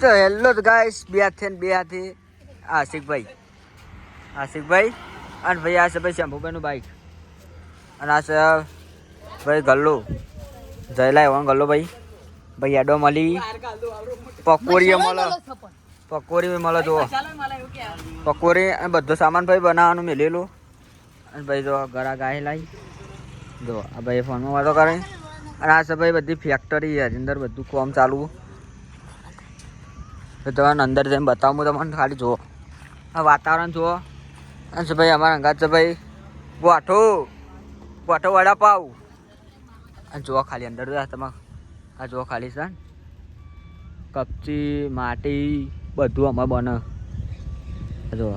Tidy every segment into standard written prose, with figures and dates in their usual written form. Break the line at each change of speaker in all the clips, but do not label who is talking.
તો hello guys બે હાથે આશિકભાઈ અને ભાઈ આ છે ભાઈ શંભુભાઈનું બાઈક અને આ છે ભાઈ ગલ્લો જયલા એવાનો ગલ્લો ભાઈ એડો મળી પકોડી મળે જો પકોડી અને બધો સામાન ભાઈ બનાવવાનું મેલેલું અને ભાઈ જો ગળા ગાય લાવી જો આ ભાઈ ફોનમાં વાતો કરે અને આ છે ભાઈ બધી ફેક્ટરી અંદર બધું કામ ચાલુ તો તમને અંદર જઈને બતાવું તમને ખાલી જુઓ આ વાતાવરણ જુઓ અને છે ભાઈ અમારા અંગાત છે ભાઈ ગોઠો વડાપાવ અને જુઓ ખાલી અંદર તમે આ જુઓ ખાલી છે કપચી માટી બધું અમે બને જુઓ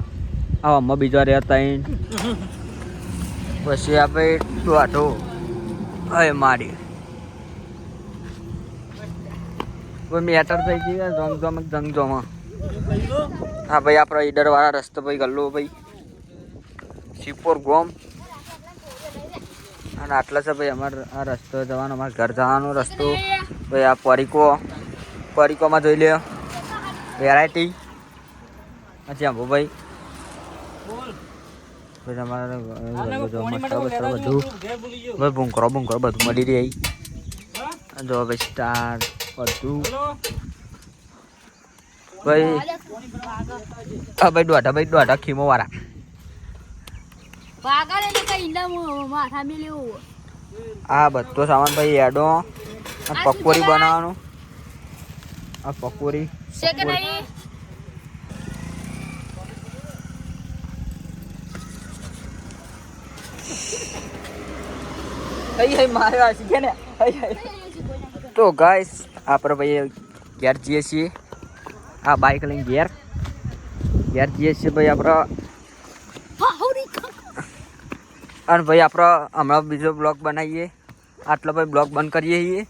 આ અમે બીજા રહેતા પછી આ ભાઈ ગોઠો હવે મારી કોઈ મેટર થઈ ગઈ જંગ જોમાં હા ભાઈ આપણો ઈડર વાળા રસ્તો ભાઈ ગલ્લો ભાઈ શિવપુર ગોમ અને આટલા છે ભાઈ અમારે આ રસ્તો જવાનો અમારે ઘર જવાનો રસ્તો ભાઈ આ પરીકોમાં જોઈ લે વેરાયટી પછી આંબો ભાઈ પછી અમારે બધું ભાઈ ભૂંકરો બધું મળી રહી જો ભાઈ સ્ટાર બધું ભાઈ હા ભાઈ દોઢા ખીમો વાળા આ બધો સામાન ભાઈ એડો પકોડી બનાવવાનું આ પકોડી તો ગાઈસ આપણે ભાઈ ઘેર જઈએ છીએ આ બાઈક લઈને ઘેર જઈએ છીએ ભાઈ આપણે અને ભાઈ આપણે હમણાં બીજો બ્લોગ બનાવીએ આટલો ભાઈ બ્લોગ બંધ કરીએ છીએ